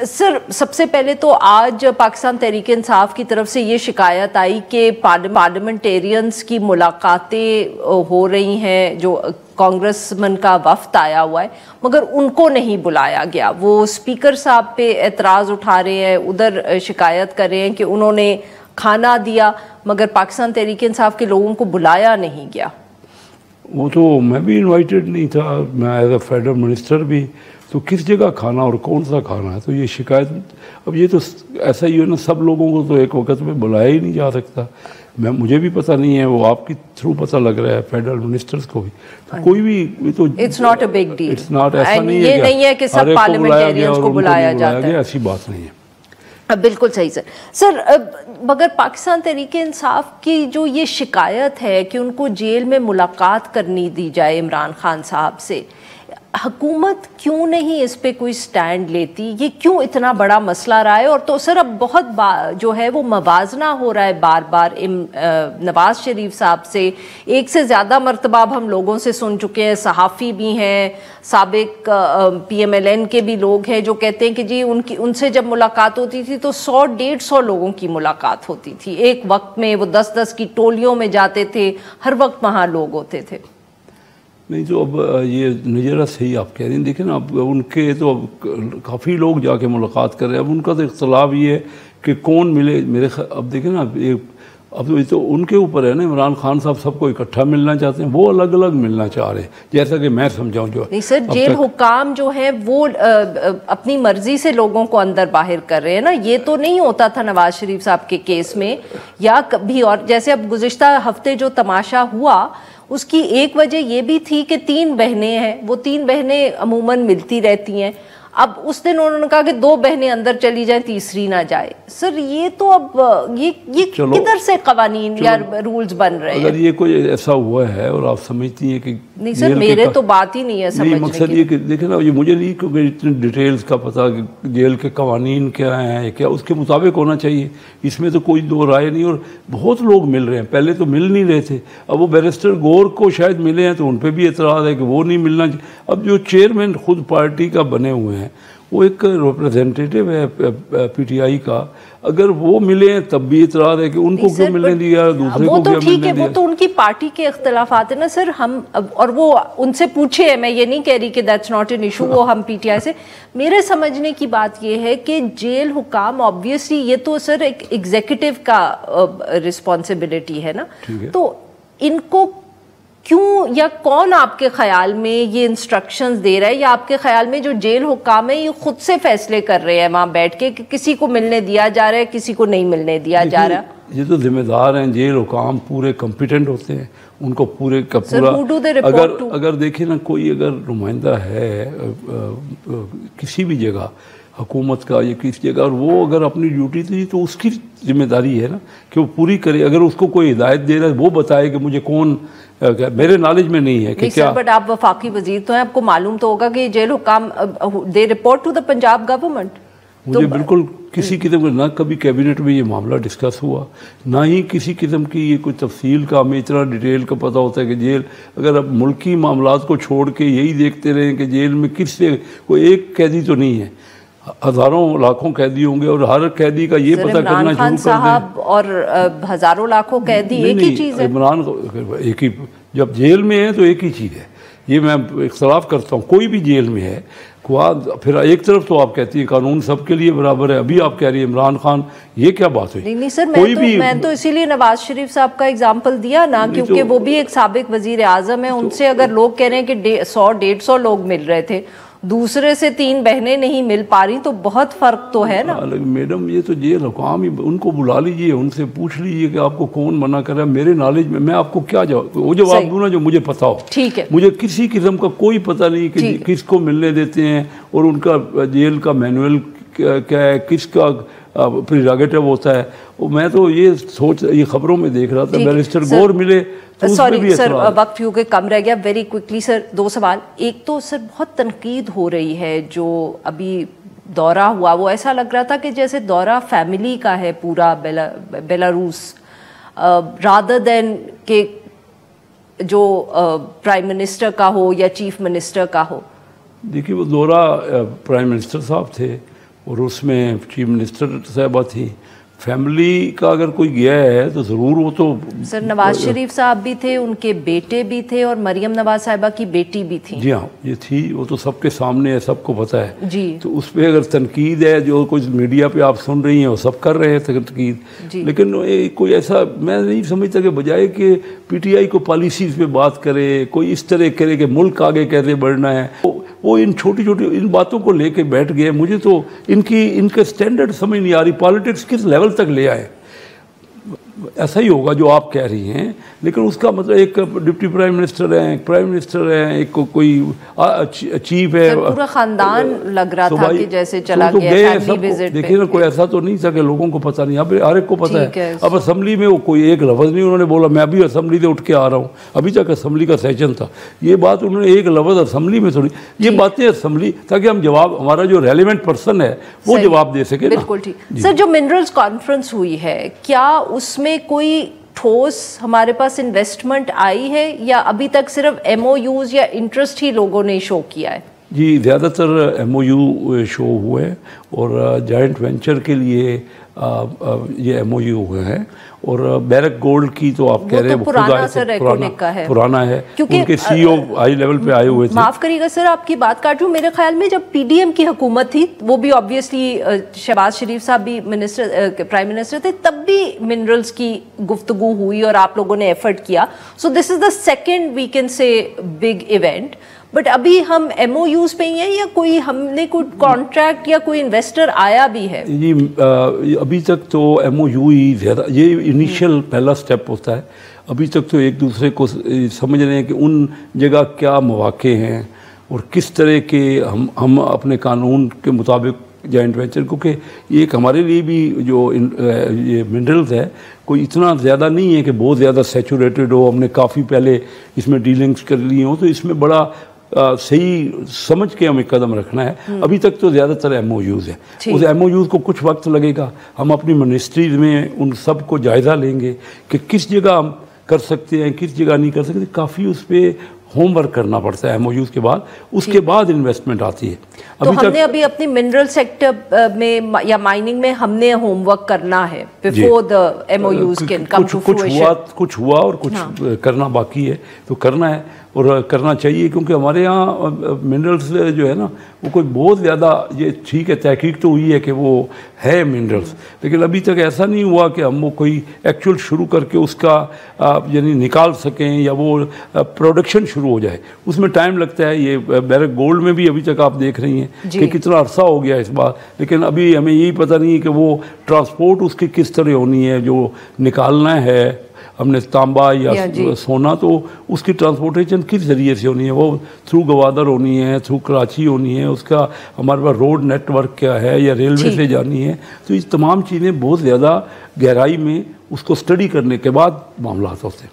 سر سب سے پہلے تو آج پاکستان تحریک انصاف کی طرف سے یہ شکایت آئی کہ پارلیمنٹیرینز کی ملاقاتیں ہو رہی ہیں، جو کانگریس من کا وفد آیا ہوا ہے مگر ان کو نہیں بلایا گیا. وہ اسپیکر صاحب پہ اعتراض اٹھا رہے ہیں، ادھر شکایت کر رہے ہیں کہ انہوں نے کھانا دیا مگر پاکستان تحریک انصاف کے لوگوں کو بلایا نہیں گیا. وہ تو میں بھی انوائٹڈ نہیں تھا، میں ایز اے فیڈرل منسٹر بھی، تو کس جگہ کھانا اور کون سا کھانا ہے؟ تو یہ شکایت اب یہ تو ایسا ہی ہے نا، سب لوگوں کو تو ایک وقت میں بلایا ہی نہیں جا سکتا. مجھے بھی پتہ نہیں ہے، وہ آپ کی تھرو پتہ لگ رہا ہے فیڈرل منسٹرز کو بھی. کوئی بھی تو it's not a big deal, it's not, ایسا نہیں ہے کہ سب پارلیمنٹیرینز کو بلایا جاتا ہے، ایسی بات نہیں ہے. بالکل صحیح سر. مگر پاکستان تحریک انصاف کی جو یہ شکایت ہے کہ ان کو جیل میں ملاقات کرنی دی جائے عمران خان صاحب سے، حکومت کیوں نہیں اس پہ کوئی سٹینڈ لیتی؟ یہ کیوں اتنا بڑا مسئلہ رہا ہے؟ اور تو سر اب بہت جو ہے وہ موازنہ ہو رہا ہے بار بار نواز شریف صاحب سے، ایک سے زیادہ مرتبہ اب ہم لوگوں سے سن چکے ہیں، صحافی بھی ہیں، سابق پی ایم ایل این کے بھی لوگ ہیں جو کہتے ہیں کہ جی ان سے جب ملاقات ہوتی تھی تو 100-150 لوگوں کی ملاقات ہوتی تھی ایک وقت میں، وہ 10-10 کی ٹولیوں میں جاتے تھے، ہر وقت وہاں لوگ ہوتے تھے. نہیں تو اب یہ نظرہ صحیح آپ کہہ رہی ہیں. دیکھیں نا، اب ان کے تو اب کافی لوگ جا کے ملاقات کر رہے ہیں. اب ان کا تو اختلاف یہ ہے کہ کون ملے. اب دیکھیں نا، اب تو ان کے اوپر ہے نا. عمران خان صاحب سب کو اکٹھا ملنا چاہتے ہیں، وہ الگ الگ ملنا چاہ رہے ہیں، جیسا کہ میں سمجھاؤں. جو نہیں سر، جیل حکام جو ہیں وہ اپنی مرضی سے لوگوں کو اندر باہر کر رہے ہیں نا. یہ تو نہیں ہوتا تھا نواز شریف صاحب کے کیس میں یا کبھی اور. جیسے اب گزشتہ ہفتے جو تماشا ہوا، اس کی ایک وجہ یہ بھی تھی کہ 3 بہنیں ہیں، وہ 3 بہنیں عموماً ملتی رہتی ہیں. اب اس دن انہوں نے کہا کہ 2 بہنیں اندر چلی جائیں، تیسری نہ جائے. سر یہ تو اب یہ کدھر سے قوانین یا رولز بن رہے ہیں؟ اگر یہ کوئی ایسا ہوا ہے اور آپ سمجھتی ہیں کہ نہیں سر، میرے تو بات ہی نہیں ہے سمجھنے کی. مقصد یہ کہ دیکھیں نا، یہ مجھے نہیں کیونکہ اتنے ڈیٹیلز کا پتہ کہ جیل کے قوانین کیا ہیں، کیا اس کے مطابق ہونا چاہیے. اس میں تو کوئی دو رائے نہیں. اور بہت لوگ مل رہے ہیں، پہلے تو مل نہیں رہے تھے. اب وہ بیرسٹر گور کو شاید ملے ہیں تو ان پہ بھی اعتراض ہے کہ وہ نہیں ملنا چاہیے. اب جو چیئرمین خود پارٹی کا بنے ہوئے ہیں، وہ ایک ریپریزنٹیٹیو ہے پی ٹی آئی کا، اگر وہ ملے ہیں تب بھی اعتراض ہے کہ ان کو کیوں ملنے دیا، دوسرے کو کیوں ملنے دیا. وہ تو ان کی پارٹی کے اختلافات ہیں نا سر. ہم اور وہ ان سے پوچھے ہیں، میں یہ نہیں کہہ رہی کہ دیٹس ناٹ این ایشو، وہ ہم پی ٹی آئی سے. میرے سمجھنے کی بات یہ ہے کہ جیل حکام آبویسلی یہ تو سر ایک ایگزیکٹو کا رسپانسبلٹی ہے نا، تو ان کو کیوں یا کون آپ کے خیال میں یہ انسٹرکشنز دے رہا ہے، یا آپ کے خیال میں جو جیل حکام ہیں یہ خود سے فیصلے کر رہے ہیں وہاں بیٹھ کے کہ کسی کو ملنے دیا جا رہا ہے، کسی کو نہیں ملنے دیا جا رہا؟ یہ تو ذمہ دار ہیں جیل حکام، پورے کمپیٹنٹ ہوتے ہیں، ان کو پورے کا پورا. اگر دیکھیں نا، کوئی اگر نمائندہ ہے کسی بھی جگہ حکومت کا یا کسی جگہ، اور وہ اگر اپنی ڈیوٹی تھی تو اس کی ذمہ داری ہے نا کہ وہ پوری کرے. اگر اس کو کوئی ہدایت دے رہا ہے، وہ بتائے کہ مجھے کون، میرے نالج میں نہیں ہے کہ کیا. بٹ آپ وفاقی وزیر تو ہیں، آپ کو معلوم تو ہوگا کہ جیل حکام دے report to the Punjab government. مجھے بالکل کسی قسم کا نہ کبھی کیبنٹ میں یہ معاملہ ڈسکس ہوا، نہ ہی کسی قسم کی یہ کوئی تفصیل کا ہمیں اتنا ڈیٹیل کا پتہ ہوتا ہے کہ جیل، اگر اب ملکی معاملات کو چھوڑ کے یہی دیکھتے رہیں کہ جیل میں کس سے کوئی ایک قیدی تو نہیں ہے، ہزاروں لاکھوں قیدی ہوں گے، اور ہر قیدی کا یہ پتہ کرنا شروع کر دیں. صاحب اور ہزاروں لاکھوں قیدی ایک ہی چیز ہے. عمران ایک ہی، جب جیل میں ہے تو ایک ہی چیز ہے. یہ میں اختلاف کرتا ہوں، کوئی بھی جیل میں ہے. پھر ایک طرف تو آپ کہتی ہیں قانون سب کے لیے برابر ہے، ابھی آپ کہہ رہی ہیں عمران خان، یہ کیا بات ہوئی؟ نہیں سر، میں تو اسی لیے نواز شریف صاحب کا اگزامپل دیا نا، کیونکہ وہ بھی ایک سابق وزیر اعظم ہے. ان سے اگر لوگ کہہ رہے ہیں کہ 100-150 لوگ مل رہے تھے، دوسرے سے 3 بہنیں نہیں مل پا رہی، تو بہت فرق تو ہے نا. میڈم یہ تو جیل حکام ہی، ان کو بلا لیجئے، ان سے پوچھ لیجئے کہ آپ کو کون منع کر رہا ہے. میرے نالج میں آپ کو کیا وہ جواب دوں نا جو مجھے پتا ہو. ٹھیک ہے، مجھے کسی قسم کا کوئی پتہ نہیں کہ کس کو ملنے دیتے ہیں، اور ان کا جیل کا مینول کیا ہے، کس کا پریراگیٹو ہوتا ہے. میں تو یہ خبروں میں دیکھ رہا تھا بیرسٹر گور ملے. سوری سر، وقت کیونکہ کم رہ گیا، ویری کوئکلی سر 2 سوال. ایک تو سر بہت تنقید ہو رہی ہے جو ابھی دورہ ہوا، وہ ایسا لگ رہا تھا کہ جیسے دورہ فیملی کا ہے پورا بیلاروس، رادر دین کہ جو پرائم منسٹر کا ہو یا چیف منسٹر کا ہو. دیکھیے وہ دورہ پرائم منسٹر صاحب تھے، اور اس میں چیف منسٹر صاحبہ تھی. فیملی کا اگر کوئی گیا ہے تو ضرور وہ تو سر نواز شریف صاحب بھی تھے, ان کے بیٹے بھی تھے, اور مریم نواز صاحبہ کی بیٹی بھی تھی. جی ہاں یہ تھی, وہ تو سب کے سامنے ہے, سب کو پتہ ہے. جی تو اس پہ اگر تنقید ہے جو کچھ میڈیا پہ آپ سن رہی ہیں وہ سب کر رہے ہیں تنقید, لیکن کوئی ایسا میں نہیں سمجھتا کہ بجائے کہ پی ٹی آئی کو پالیسیز پہ بات کرے, کوئی اس طرح کرے کہ ملک آگے کیسے بڑھنا ہے, وہ ان چھوٹی چھوٹی ان باتوں کو لے کے بیٹھ گئے. مجھے تو ان کے سٹینڈرڈ سمجھ نہیں آ رہی, پالیٹکس کس لیول تک لے آئے. ایسا ہی ہوگا جو آپ کہہ رہی ہیں, لیکن اس کا مطلب ایک ڈپٹی پرائم منسٹر ہیں, ایک پرائم منسٹر ہیں, ایک کوئی چیف ہے, پورا خاندان لگ رہا تھا کہ جیسے چلا گیا فیملی وزٹ پہ. دیکھیں نا, کوئی ایسا تو نہیں تھا کہ لوگوں کو پتہ نہیں, اب ہر ایک کو پتہ ہے. اب اسمبلی میں وہ کوئی ایک لفظ نہیں انہوں نے بولا میں ابھی اسمبلی سے اٹھ کے آ رہا ہوں, ابھی تک اسمبلی کا سیشن تھا, یہ بات انہوں نے ایک لفظ اسمبلی میں تھوڑی, یہ باتیں اسمبلی تاکہ ہم جواب, ہمارا جو ریلیونٹ پرسن ہے وہ جواب دے سکے. بالکل ٹھیک. سر جو منرلز کانفرنس ہوئی ہے, کیا اس میں کوئی ٹھوس ہمارے پاس انویسٹمنٹ آئی ہے, یا ابھی تک صرف ایم او یوز یا انٹرسٹ ہی لوگوں نے شو کیا ہے؟ جی زیادہ تر ایم او یو شو ہوئے, اور جائنٹ وینچر کے لیے یہ ایم او یو ہوئے ہیں, اور بیرک گولڈ کی تو آپ کہہ رہے ہیں پرانا ہے, ان کے سی او ہائی لیول پہ آئے ہوئے تھے. معاف کریے گا سر آپ کی بات کاٹ رہی ہوں, میرے خیال میں جب پی ڈی ایم کی حکومت تھی, وہ بھی آبویسلی شہباز شریف صاحب بھی پرائم منسٹر تھے, تب بھی منرلز کی گفتگو ہوئی اور آپ لوگوں نے ایفرٹ کیا. So this is the second we can say big event, but ابھی ہم ایم او یوز پہ ہی ہیں, یا کوئی ہم نے کوئی کانٹریکٹ یا کوئی انویسٹر آیا بھی ہے؟ جی ابھی تک تو ایم او یو ہی زیادہ, یہ انیشیل پہلا سٹیپ ہوتا ہے. ابھی تک تو ایک دوسرے کو سمجھ رہے ہیں کہ ان جگہ کیا مواقع ہیں اور کس طرح کے ہم اپنے قانون کے مطابق جوائنٹ وینچر, کیونکہ یہ ایک ہمارے لیے بھی جو یہ منرلز ہے کوئی اتنا زیادہ نہیں ہے کہ بہت زیادہ سیچوریٹڈ ہو, ہم نے کافی پہلے اس میں ڈیلنگز کر لی ہوں, تو اس میں بڑا صحیح سمجھ کے ہمیں قدم رکھنا ہے. ابھی تک تو زیادہ تر ایم او یوز ہے, اس ایم او یوز کو کچھ وقت لگے گا. ہم اپنی منسٹریز میں ان سب کو جائزہ لیں گے کہ کس جگہ ہم کر سکتے ہیں, کس جگہ نہیں کر سکتے. کافی اس پہ ہوم ورک کرنا پڑتا ہے ایم او یوز کے بعد, اس کے بعد انویسٹمنٹ آتی ہے. تو ہم نے ابھی اپنی منرل سیکٹر میں یا مائننگ میں ہم نے ہوم ورک کرنا ہے before the M O Us can come to fruition. کچھ ہوا اور کچھ کرنا باقی ہے, تو کرنا ہے اور کرنا چاہیے, کیونکہ ہمارے یہاں منرلز جو ہے نا وہ کوئی بہت زیادہ, یہ ٹھیک ہے تحقیق تو ہوئی ہے کہ وہ ہے منرلز, لیکن ابھی تک ایسا نہیں ہوا کہ ہم وہ کوئی ایکچوئل شروع کر کے اس کا یعنی نکال سکیں یا وہ پروڈکشن شروع ہو جائے. اس میں ٹائم لگتا ہے. یہ بیرک گولڈ میں بھی ابھی تک آپ دیکھ رہی ہیں کہ کتنا عرصہ ہو گیا اس بار, لیکن ابھی ہمیں یہی پتہ نہیں ہے کہ وہ ٹرانسپورٹ اس کی کس طرح ہونی ہے. جو نکالنا ہے ہم نے تانبا یا سونا, تو اس کی ٹرانسپورٹیشن کس ذریعے سے ہونی ہے, وہ تھرو گوادر ہونی ہے, تھرو کراچی ہونی ہے, اس کا ہمارے پاس روڈ نیٹ ورک کیا ہے, یا ریلوے سے جانی ہے. تو یہ تمام چیزیں بہت زیادہ گہرائی میں اس کو اسٹڈی کرنے کے بعد معاملات ہوتے ہیں.